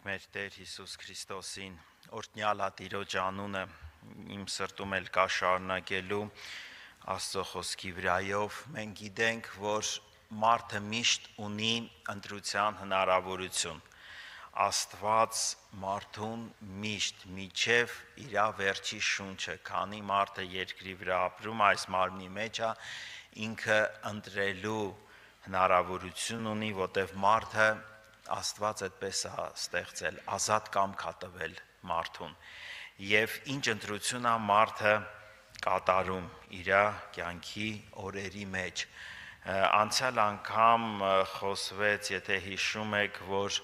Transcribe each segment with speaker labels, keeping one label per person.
Speaker 1: մեր Տեր Հիսուս Քրիստոսին, օրհնյալ Տիրոջ անունը իմ սրտում էլ կա շարունակելու Աստծո խոսքի վրայով։ Մենք գիտենք, որ մարդը միշտ ունի ընտրության հնարավորություն։ Աստված մարդուն միշտ միջև իր վերջի շունչը, քանի մարդը երկրի վրա ապրում այս մարմնի մեջ է, ինքը ընտրելու հնարավորություն ունի, որտեղ մարդը Աստված այդպես է ստեղծել, ազատ կամք է տվել մարդուն։ Եվ ինչ ընտրություն է մարդը կատարում իր կյանքի օրերի մեջ։ Անցյալ անգամ խոսվեց, եթե հիշում եք, որ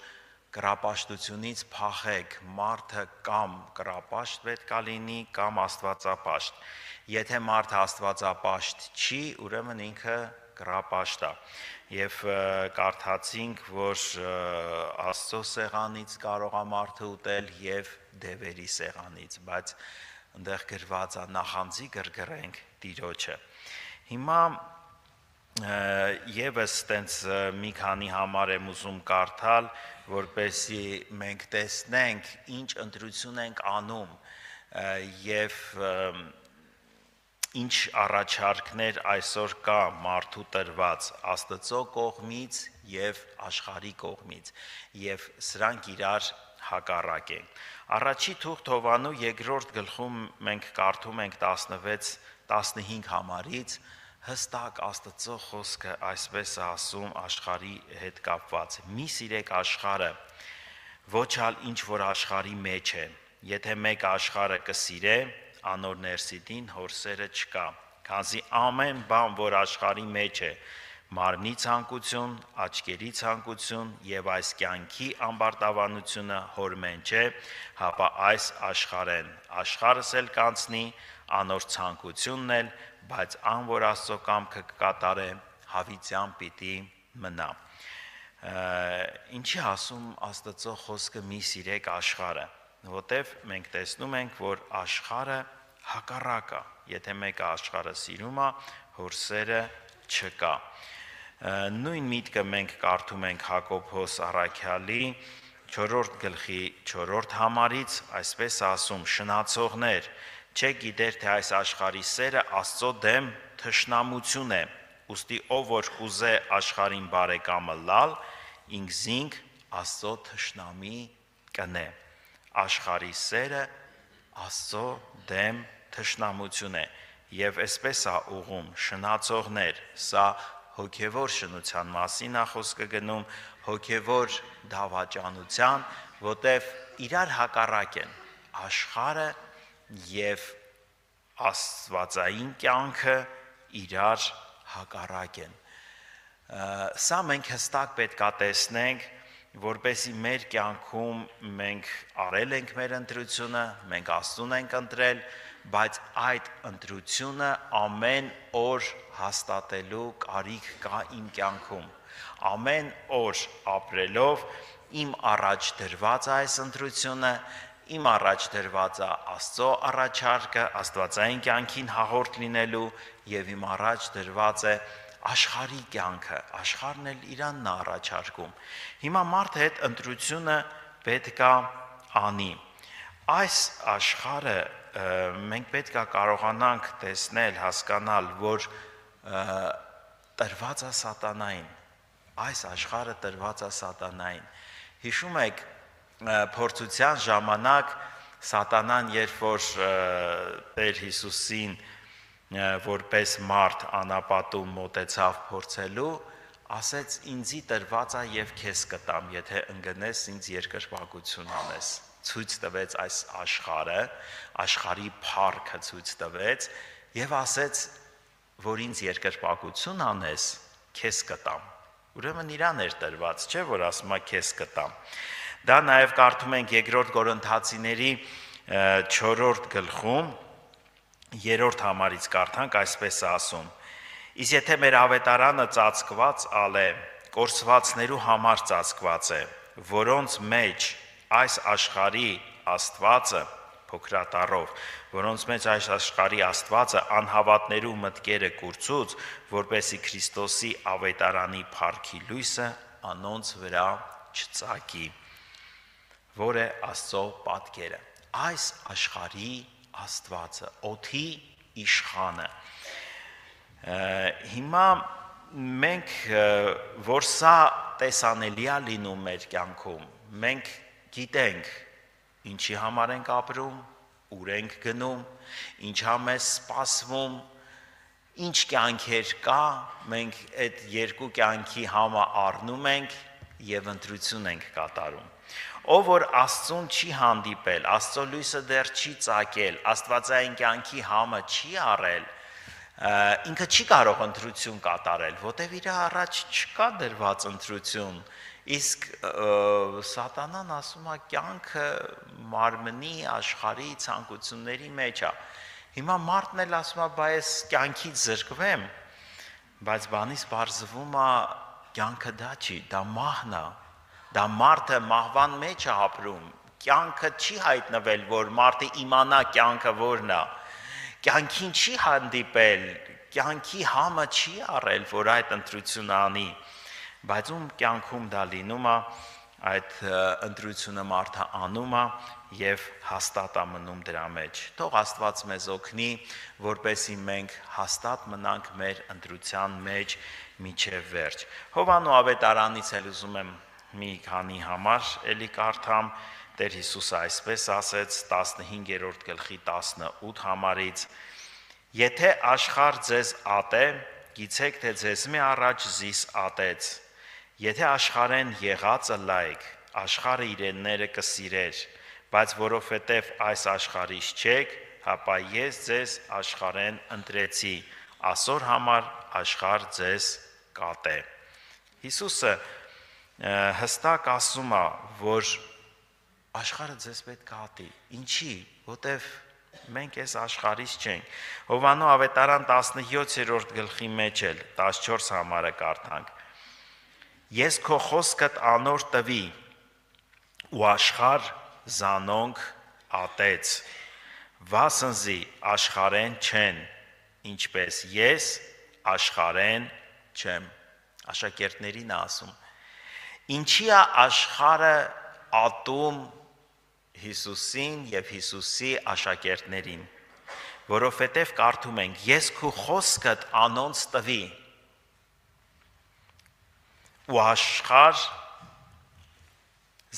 Speaker 1: կռապաշտությունից փախեք, մարդը կամ կռապաշտ պետք է լինի, կամ աստվածապաշտ։ Եթե մարդը աստվածապաշտ չի, ուրեմն ինքը կռապաշտ է։ Եվ կարդացինք, որ Աստծո սեղանից կարող է մարդը ուտել եւ դևերի սեղանից, բայց այնտեղ գրված է նախանձի գրգռենք Տիրոջը։ Հիմա եւս տենց մի քանի համար եմ ուզում կարդալ, որպեսզի մենք տեսնենք ինչ ընտրություն ենք անում եւ ինչ առաջարկներ այսօր կա մարդու տրված Աստծո կողմից եւ աշխարհի կողմից եւ սրանք իրար հակառակ են։ Առաջի թուղթ Հովանու երկրորդ գլխում մենք կարդում ենք 16-15 համարից հստակ Աստծո խոսքը այսպես է ասում աշխարհի հետ կապված. «Մի սիրեք աշխարհը, ոչ ալ ինչ որ աշխարհի մեջ է, եթե մեկ աշխարհը կսիրե, անոր ներսիդին հորսերը չկա, քանզի ամեն բան, որ աշխարհի մեջ է, մարմնի ցանկություն, աչքերի ցանկություն եւ այս կյանքի ամբարտավանությունը հորմեն չէ, հապա այս աշխարհեն, աշխարհս էլ կանցնի, անոր ցանկությունն էլ, բայց ան որ Աստծո կամքը կկատարե, հավիտյան պիտի մնա»։ Ինչի ասում Աստծո խոսքը մի սիրեք աշխարհը, որտեվ մենք տեսնում ենք, որ աշխարհը հակառակ է, եթե մեկը աշխարհը սիրում է, հորսերը չկա։ Նույն միտքը մենք կարդում ենք Հակոբոս առաքյալի 4-րդ գլխի 4-րդ համարից, այսպես ասում. «Շնացողներ, չեք գիտեր, թե այս աշխարհի սերը Աստծո դեմ թշնամություն է, ուստի ով որ կուզե աշխարհին բարեկամը լալ, ինքզինք Աստծո թշնամի կնե»։ Աշխարհի սերը Աստծո դեմ թշնամություն է եւ այսպես է ուղում շնացողներ, սա հոգեվոր շնության մասին է խոսքը գնում, հոգեվոր դավաճանության, որտեվ իրար հակառակ են աշխարհը եւ աստվածային կյանքը իրար հակառակ են։ Սա մենք հստակ պետք է տեսնենք, որպեսզի մեր կյանքում մենք արել ենք մեր ընտրությունը, մենք Աստծուն ենք ընտրել, բայց այդ ընտրությունը ամեն օր հաստատելու կարիք կա իմ կյանքում։ Ամեն օր ապրելով իմ առաջ դրված է այս ընտրությունը, իմ առաջ դրված է Աստծո առաջարկը, աստվածային կյանքին հաղորդ լինելու եւ իմ առաջ դրված է աշխարհի կյանքը, աշխարհն էլ իրանն է առաջարկում։ Հիմա մարդը այդ ընտրությունը պետք է անի։ Այս աշխարհը մենք պետք է կարողանանք տեսնել, հասկանալ, որ տրված է սատանային։ Այս աշխարհը տրված է սատանային։ Հիշում եք փորձության ժամանակ սատանան, երբ որ Տեր Հիսուսին որպես մարդ անապատում մոտեցավ փորձելու, ասեց ինձի տրված է եւ քեզ կտամ, եթե ընկնես ինձ երկրպագություն անես։ Ցույց տվեց այս աշխարհը, աշխարհի փառքը ցույց տվեց եւ ասեց, որ ինձ երկրպագություն անես, քեզ կտամ։ Ուրեմն իրան էր տրված, չէ՞ որ ասում է քեզ կտամ։ Դա նաեւ կարդում ենք 2 Կորինթացիների 4-րդ գլխում 3-րդ համարից կարդանք, այսպես է ասում. «Իսկ եթե մեր ավետարանը ծածկված ալ է, կորսվածներու համար ծածկված է, որոնց մեջ այս աշխարհի Աստվածը փոքրատառով, որոնց մեջ այս աշխարհի Աստվածը անհավատներու մտքերը կուրծուց, որպեսի Քրիստոսի ավետարանի փառքի լույսը անոնց վրա չծագի»։ որ է Աստծո պատկերը։ Այս աշխարհի Աստվածը, օդի իշխանը։ Հիմա մենք որ սա տեսանելի է լինում մեր կյանքում, մենք գիտենք ինչի համար ենք ապրում, ուր ենք գնում, ինչա մեզ սպասվում, ինչ կյանքեր կա, մենք այդ երկու կյանքի համը առնում ենք եւ ընտրություն ենք կատարում։ Ով որ Աստծուն չի հանդիպել, Աստծո լույսը դեռ չի ծագել, Աստվածային կյանքի համը չի առել, ինքը չի կարող ընտրություն կատարել, որտեվ իր առաջ չկա դրված ընտրություն։ Իսկ սատանան ասում է կյանքը մարմնի աշխարհի ցանկությունների մեջ է։ Հիմա մարդն էլ ասում է, բայ ես կյանքից զրկվեմ, բայց բանից բարձվում է կյանքը դա չի, դա մահն է, դա մարդը մահվան մեջ է ապրում, կյանքը չի հայտնվել, որ մարդը իմանա կյանքը որն է, կյանքին չի հանդիպել, կյանքի համը չի առել, որ այդ ընտրությունը անի, բայց ում կյանքում դա լինում է, այդ ընտրությունը մարդը անում է եւ հաստատ է մնում դրա մեջ։ Թող Աստված մեզ օգնի, որպեսզի մենք հաստատ մնանք մեր ընտրության մեջ մինչև վերջ։ Հովանու ավետարանից էլ ուզում եմ մի քանի համար էլի կարդամ, Տեր Հիսուսը այսպես ասեց 15-րդ գլխի 18 համարից. Եթե աշխարհ ձեզ ատե, գիտեք թե ձեզ մի առաջ զիս ատեց։ Եթե աշխարհեն եղածը լայք, աշխարհը իրենները կսիրեր, բայց որովհետև այս աշխարհից չեք, հապա ես ձեզ աշխարհեն ընտրեցի, ասոր համար աշխարհ ձեզ կատե։ Հիսուսը հստակ ասում է, որ աշխարհը ձեզ պետք է ատի։ Ինչի՞, որտեվ մենք այս աշխարհից չենք։ Հովանու ավետարան 17-րդ գլխի մեջ էլ 14 համարը կարդանք։ Ես քո խոսքդ անոր տվի, ու աշխարհ զանոնք ատեց, վասնզի աշխարհեն չեն, ինչպես ես աշխարհեն չեմ։ Աշակերտներին ասում։ Ինչի է աշխարհը ատում Հիսուսին եւ Հիսուսի աշակերտներին, որովհետեւ կարդում ենք. Ես քո խոսքդ անոնց տվի, ու աշխարհ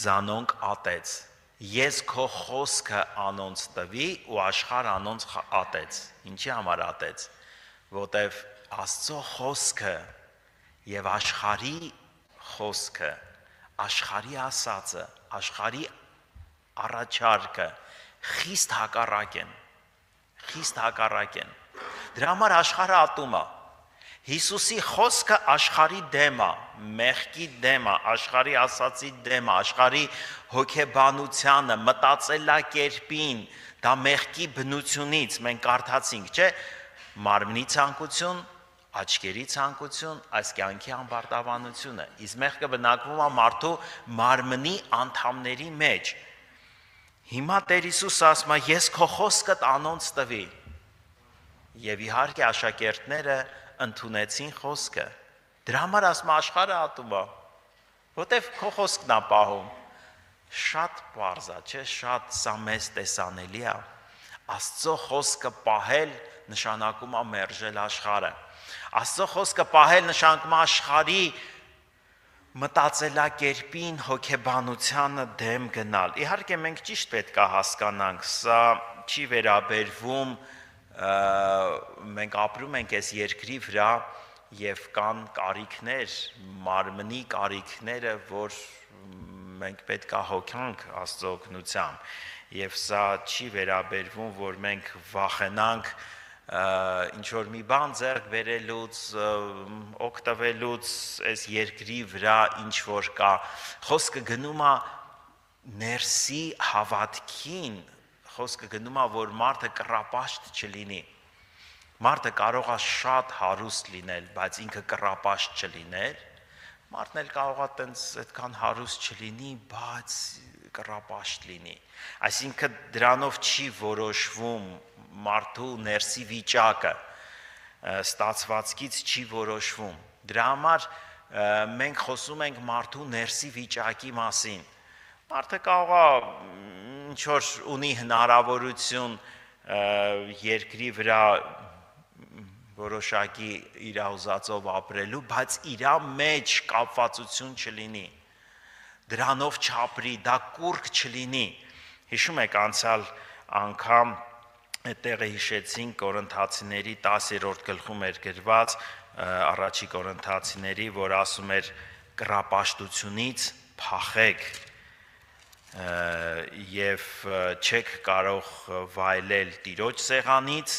Speaker 1: զանոնք ատեց։ Ես քո խոսքը անոնց տվի, ու աշխարհ անոնց ատեց։ Ինչի համար ատեց, որովհետեւ Աստծո խոսքը եւ աշխարհի խոսքը, աշխարհի ասածը, աշխարհի առաջարկը խիստ հակառակ են։ Դրա համար աշխարհը ատում է։ Հիսուսի խոսքը աշխարհի դեմ է, մեղքի դեմ է, աշխարհի ասածի դեմ է, աշխարհի հոգեբանությանը, մտածելակերպին, դա մեղքի բնությունից մենք կարդացինք, չէ՞, մարմնի ցանկություն, աչքերի ցանկություն, այս կյանքի ամբարտավանությունը։ Իսկ մեղքը բնակվում է մարդու մարմնի անդամների մեջ։ Հիմա Տեր Հիսուսը ասում է. ես քո խոսքդ անոնց տվի։ Եվ իհարկե աշակերտները ընդունեցին խոսքը։ Դրա համար ասում է աշխարհը ատում է, որտեվ քո խոսքն է պահում։ Շատ պարզ է, չէ՞, շատ սա մեզ տեսանելի է։ Աստծո խոսքը պահել նշանակում է մերժել աշխարհը։ Աստծո խոսքը պահել նշանակում է աշխարհի մտածելակերպին, հոգեբանությանը դեմ գնալ։ Իհարկե մենք ճիշտ պետք է հասկանանք, սա չի վերաբերվում, մենք ապրում ենք այս երկրի վրա եւ կան կարիքներ, մարմնի կարիքները, որ մենք պետք է հոգանք Աստծո օգնությամբ։ Եվ սա չի վերաբերվում, որ մենք վախենանք ինչ որ մի բան ձեռք բերելուց, օգտվելուց այս երկրի վրա ինչ որ կա, խոսքը գնում է ներսի հավատքին, խոսքը գնում է, որ մարդը կռապաշտ չլինի։ Մարդը կարող է շատ հարուստ լինել, բայց ինքը կռապաշտ չլիներ, մարդն էլ կարող է տենց այդքան հարուստ չլինի, բայց կռապաշտ լինի։ Այսինքն դրանով չի որոշվում մարդու ներսի վիճակը, ստացվածքից չի որոշվում։ Դրա համար մենք խոսում ենք մարդու ներսի վիճակի մասին, Մարդը կարող է ինչ որ ունի հնարավորություն երկրի վրա որոշակի իր ուզածով ապրելու, բայց իր մեջ կապվածություն չլինի, դրանով չապրի, դա կուրք չլինի։ Հիշում եք անցյալ անգամ այդտեղը հիշեցին Կորինթացիների 10-րդ գլխում էր գրված առաջի Կորինթացիների, որ ասում էր կռապաշտությունից փախեք եւ չեք կարող վայելել Տիրոջ սեղանից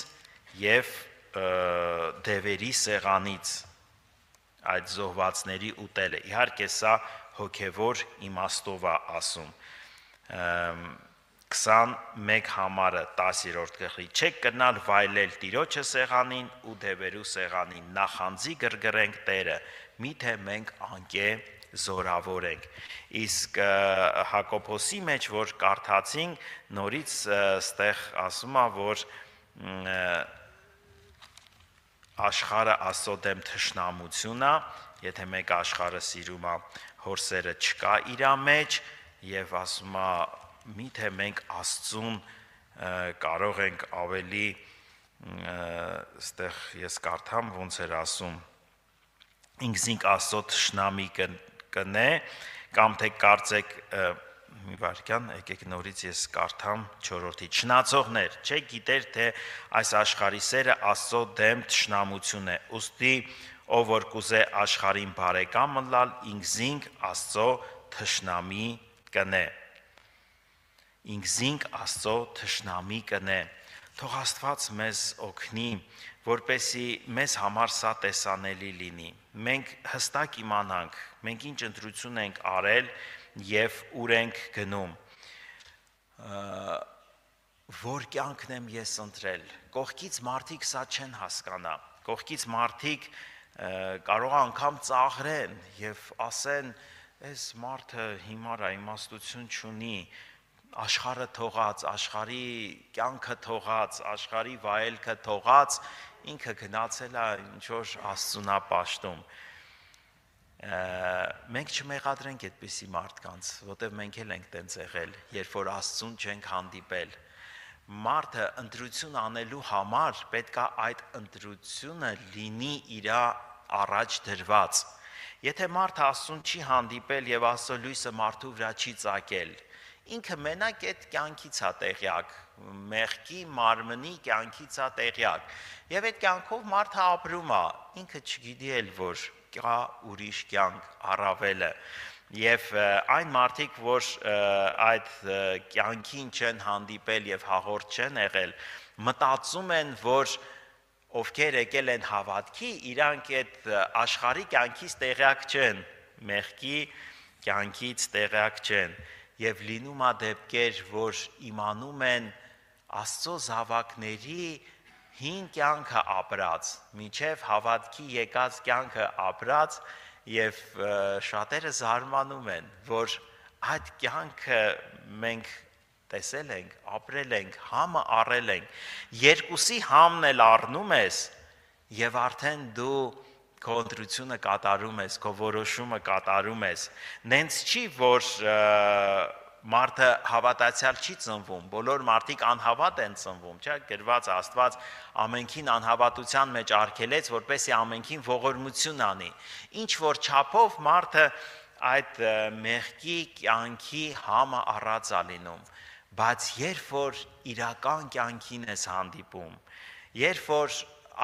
Speaker 1: եւ դևերի սեղանից այդ զոհվածների ուտելը։ Իհարկե սա հոգևոր իմաստով է ասում 21 համարը 10-րդ գլխի չեք կրնալ վայելել Տիրոջը սեղանին ու դևերու սեղանին նախանձի գրգռենք Տերը միթե մենք անկե զորավոր ենք իսկ Հակոբոսի մեջ որ կարդացինք նորից ստեղ ասում է որ աշխարհը Աստծո դեմ թշնամություն է եթե մեկ աշխարհը սիրում է հորսերը չկա իր մեջ եւ ասում է միթե մենք Աստծուն կարող ենք ավելի ստեղ ես կարդամ ոնց էր ասում ինքզինք Աստծո թշնամի կնե կամ թե կարծեք մի վարքյան եկեք նորից ես կարդամ 4-րդի չնացողներ չեք գիտեր թե այս աշխարհի սերը Աստծո դեմ թշնամություն է ուստի ով որ կուզե աշխարհին բարեկամ մնալ ինքզինք Աստծո թշնամի կնե ինքզինք Աստծո թշնամի կնե թող Աստված մեզ օգնի որպեսի մեզ համար սա տեսանելի լինի մենք հստակ իմանանք մենք ինչ ընտրություն ենք արել եւ ուր ենք գնում որ կյանքն եմ ես ընտրել կողքից մարդիկ սա չեն հասկանա կողքից մարդիկ կարող անգամ ծաղրեն եւ ասեն այս մարդը հիմար է իմաստություն չունի աշխարհը թողած աշխարհի կյանքը թողած աշխարհի վայելքը թողած ինքը գնացել է ինչ որ Աստծունա պաշտում մենք չմեղադրենք այդպիսի մարդկանց որտեղ մենք էլ ենք տենց եղել երբ որ Աստծուն չենք հանդիպել մարդը ընտրություն անելու համար պետք է այդ ընտրությունը լինի իր առաջ դրված եթե մարդը Աստծուն չի հանդիպել եւ Աստծո լույսը մարդու վրա չի ծագել ինքը մենակ այդ կյանքից է տեղյակ մեղքի մարմնի կյանքից է տեղյակ եւ այդ կյանքով մարդը ապրում է ինքը չգիտի էլ որ կա ուրիշ կյանք առավելը եւ այն մարդիկ որ այդ կյանքին չեն հանդիպել եւ հաղորդ չեն եղել մտածում են որ ովքեր եկել են հավատքի իրանք այդ աշխարհի կյանքից տեղյակ չեն մեղքի կյանքից տեղյակ չեն եւ լինում է դեպքեր որ իմանում են Աստծո զավակների հին կյանքը ապրած միջև հավատքի եկած կյանքը ապրած եւ շատերը զարմանում են որ այդ կյանքը մենք տեսել ենք ապրել ենք համը առել ենք երկուսի համն էլ առնում ես եւ արդեն դու քո ընտրությունը կատարում ես քո որոշումը կատարում ես նենց չի որ մարդը հավատացյալ չի ծնվում բոլոր մարդիկ անհավատ են ծնվում չէ գրված Աստված ամենքին անհավատության մեջ արգելեց որպեսզի ամենքին ողորմություն անի ինչ որ չափով մարդը այդ մեղքի կյանքի համը առած է լինում բայց երբ որ իրական կյանքին ես հանդիպում երբ որ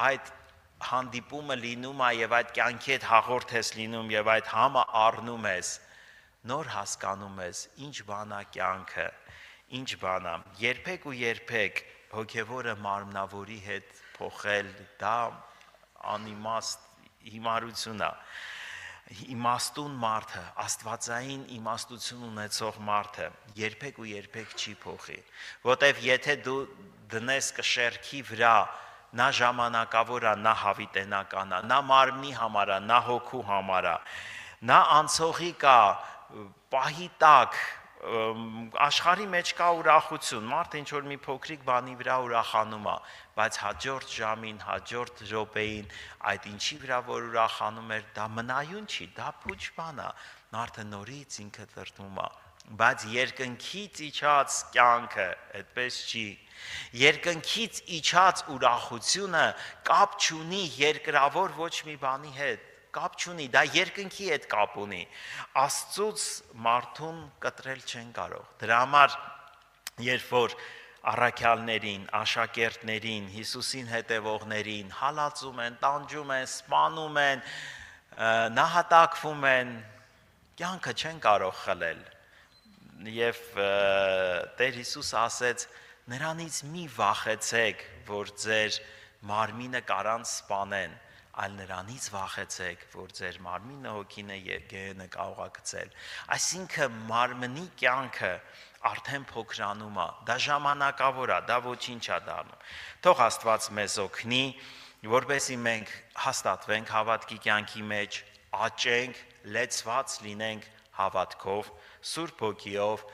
Speaker 1: այդ հանդիպումը լինում է եւ այդ կյանքի հետ հաղորդ ես լինում եւ այդ համը առնում ես նոր հասկանում ես ինչ բան է կյանքը ինչ բան է երբեք ու երբեք հոգևորը մարմնավորի հետ փոխել դա անիմաստ հիմարություն է իմաստուն մարդը աստվածային իմաստություն ունեցող մարդը երբեք ու երբեք չի փոխի որտեվ եթե դու դնես կշեռքի վրա նա ժամանակավոր է, նա հավիտենական է, նա մարմնի համար է, նա հոգու համար է, նա անցողիկ է, պահի տակ, աշխարհի մեջ կա ուրախություն, մարդը ինչ որ մի փոքրիկ բանի վրա ուրախանում է, բայց հաջորդ ժամին, հաջորդ րոպեին այդ ինչի վրա որ ուրախանում էր, դա մնայուն չի, դա փուչ բան է, մարդը նորից ինքը տրտմում է, բայց երկնքից իջած կյանքը այդպես չի։ Երկնքից իջած ուրախությունը կապ չունի երկրավոր ոչ մի բանի հետ, կապ չունի, դա երկնքի հետ կապ ունի։ Աստծուց մարդուն կտրել չեն կարող։ Դրա համար երբ որ առաքյալներին, աշակերտներին, Հիսուսին հետևողներին հալածում են, տանջում են, սպանում են, նահատակվում են, կյանքը չեն կարող խլել։ Եվ Տեր Հիսուսը ասեց. նրանից մի վախեցեք, որ ձեր մարմինը կարան սպանեն, այլ նրանից վախեցեք, որ ձեր մարմինը հոգինը գեհենը կարող է գցել։ Այսինքն մարմնի կյանքը արդեն փոքրանում է, դա ժամանակավոր է, դա ոչինչ է դառնում։ Թող Աստված մեզ օգնի, որպեսզի մենք հաստատվենք հավատքի կյանքի մեջ, աճենք, լեցված լինենք հավատքով, Սուրբ Հոգիով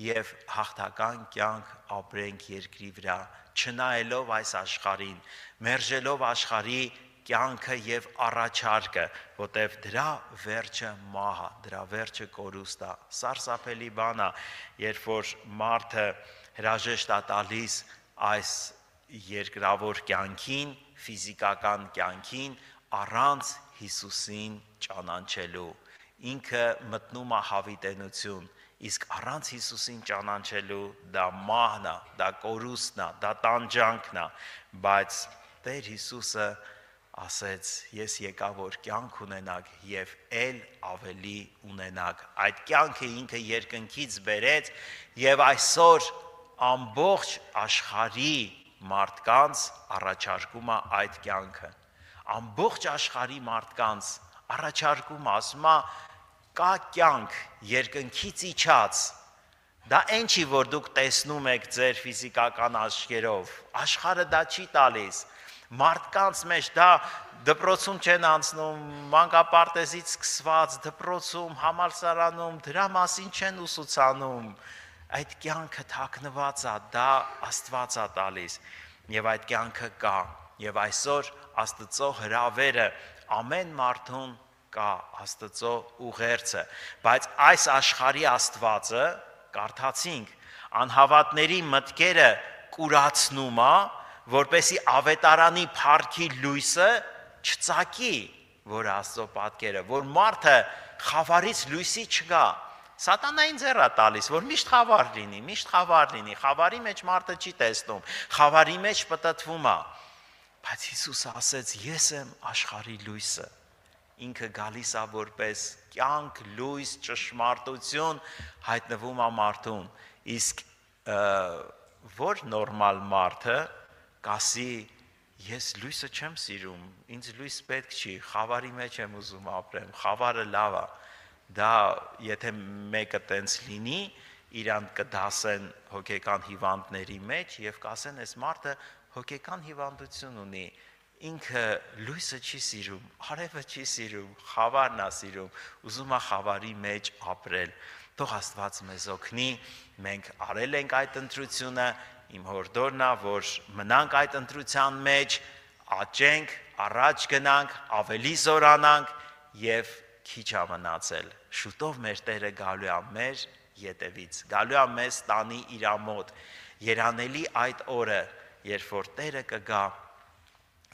Speaker 1: եւ հաղթական կյանք ապրենք երկրի վրա, չնայելով այս աշխարհին, մերժելով աշխարհի կյանքը եւ առաջարկը, որտեվ դրա վերջը մահ է, դրա վերջը կորուստ է, սարսափելի բան է, երբ որ մարդը հրաժեշտ է տալիս այս երկրավոր կյանքին, ֆիզիկական կյանքին, առանց Հիսուսին ճանաչելու։ Ինքը մտնում է հավիտենություն, իսկ առանց Հիսուսին ճանաչելու դա մահն է, դա կորուստն է, դա տանջանքն է, բայց Տեր Հիսուսը ասեց. ես եկա որ կյանք ունենաք եւ ել ավելի ունենաք։ Այդ կյանքը ինքը երկնքից բերեց եւ այսօր ամբողջ աշխարհի մարդկանց առաջարկում է այդ կյանքը։ Ամբողջ աշխարհի մարդկանց առաջարկում ասում է կա կյանք երկնքից իջած, դա այն չի, որ դուք տեսնում եք ձեր ֆիզիկական աչքերով, աշխարհը դա չի տալիս, մարդկանց մեջ դա դպրոցում չեն անցնում, մանկապարտեզից սկսված, դպրոցում, համալսարանում, դրա մասին չեն ուսուցանում, այդ կյանքը թաքնված է, դա Աստված է տալիս, եւ այդ կյանքը կա, եւ այսօր Աստծո հրավերը ամեն մարդուն կա Աստծո ուղերձը, բայց այս աշխարհի Աստվածը կարդացինք, անհավատների մտքերը կուրացնում է, որպեսի ավետարանի փառքի լույսը չծակի, որ Աստծո պատկերը, որ մարդը խավարից լույսի չգա։ Սատանային ձեռ է տալիս, որ միշտ խավար լինի, խավարի մեջ մարդը չի տեսնում, խավարի մեջ պտտվում է։ Բայց Հիսուսը ասեց. ես եմ աշխարհի լույսը։ Ինքը գալիս է որպես կյանք, լույս, ճշմարտություն հայտնվում է մարդուն, իսկ որ նորմալ մարդը կասի ես լույսը չեմ սիրում, ինձ լույս պետք չի, խավարի մեջ եմ ուզում ապրեմ, խավարը լավ է, դա եթե մեկը տենց լինի, իրան կդասեն հոգեկան հիվանդների մեջ եւ կասեն այս մարդը հոգեկան հիվանդություն ունի, ինքը լույսը չի սիրում, արևը չի սիրում, խավարն է սիրում, ուզում է խավարի մեջ ապրել։ Թող Աստված մեզ օգնի, մենք արել ենք այդ ընտրությունը, իմ հորդորն է, որ մնանք այդ ընտրության մեջ, աճենք, առաջ գնանք, ավելի զորանանք եւ քիչ է մնացել։ Շուտով մեր Տերը գալու է մեր ետևից, գալու է մեզ տանի իր մոտ։ Երանելի այդ օրը, երբ որ Տերը կգա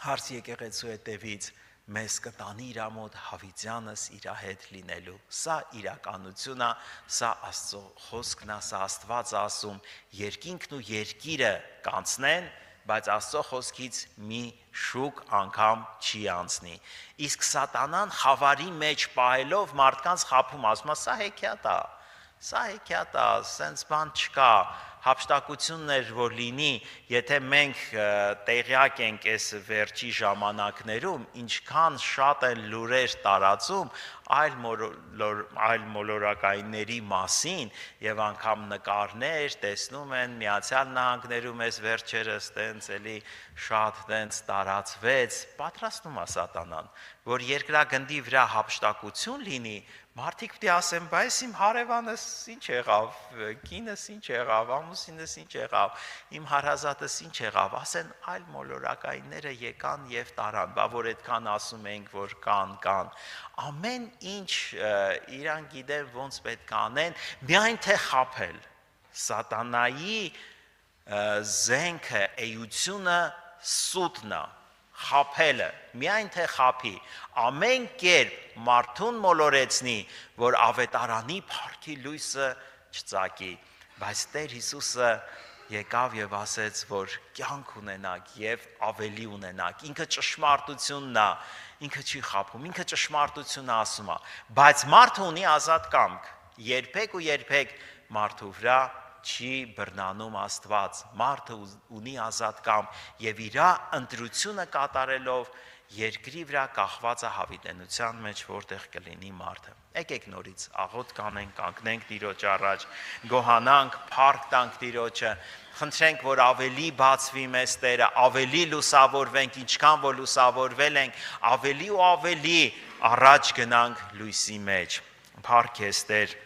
Speaker 1: հարց եկեղեցու հետևից, մեզ կտանի իր մոտ հավիտյանս իր հետ լինելու։ Սա իրականություն է, սա Աստծո խոսքն է, սա Աստված ասում, երկինքն ու երկիրը կանցնեն, բայց Աստծո խոսքից մի շուկ անգամ չի անցնի։ Իսկ սատանան խավարի մեջ պահելով մարդկանց խաբում, ասում է սա հեքիաթ է, սենց բան չկա, հափշտակություններ որ լինի, եթե մենք տեղյակ ենք այս վերջի ժամանակներում, ինչքան շատ են լուրեր տարածում այլ մոլորակայինների մասին եւ անգամ նկարներ տեսնում են Միացյալ Նահանգներում այս վերջերս տենց էլի շատ տենց տարածվեց, պատրաստում է սատանան, որ երկրագնդի վրա հափշտակություն լինի, մարդիկ պիտի ասեն, բայց իմ հարևանս ինչ եղավ, կինս ինչ եղավ, ամուսինս ինչ եղավ, իմ հարազատս ինչ եղավ, ասեն այլ մոլորակայինները եկան եւ տարան, բա որ այդքան ասում ենք, որ կան, ամեն ինչ իրան գիտեն ոնց պետք է անեն, միայն թե խաբել, սատանայի զենքը, էությունը սուտն է, խաբելը, միայն թե խաբի, ամեն կերպ մարդուն մոլորեցնի, որ ավետարանի փառքի լույսը չծակի, բայց Տեր Հիսուսը եկավ եւ ասեց, որ կյանք ունենաք եւ ավելի ունենաք, ինքը ճշմարտությունն է, ինքը չի խաբում, ինքը ճշմարտությունը ասում է, բայց մարդը ունի ազատ կամք, երբեք ու երբեք մարդու վրա չի բռնանում Աստված, մարդը ունի ազատ կամ եւ իր ընտրությունը կատարելով երկրի վրա կախված է հավիտենության մեջ, որտեղ կլինի մարդը։ Եկեք նորից աղոթ կանենք, կանգնենք Տիրոջ առաջ, գոհանանք, փառք տանք Տիրոջը, խնդրենք, որ ավելի բացվի մեզ Տերը, ավելի լուսավորվենք, ինչքան որ լուսավորվել ենք, ավելի ու ավելի առաջ գնանք լույսի մեջ։ Փառք քեզ Տեր։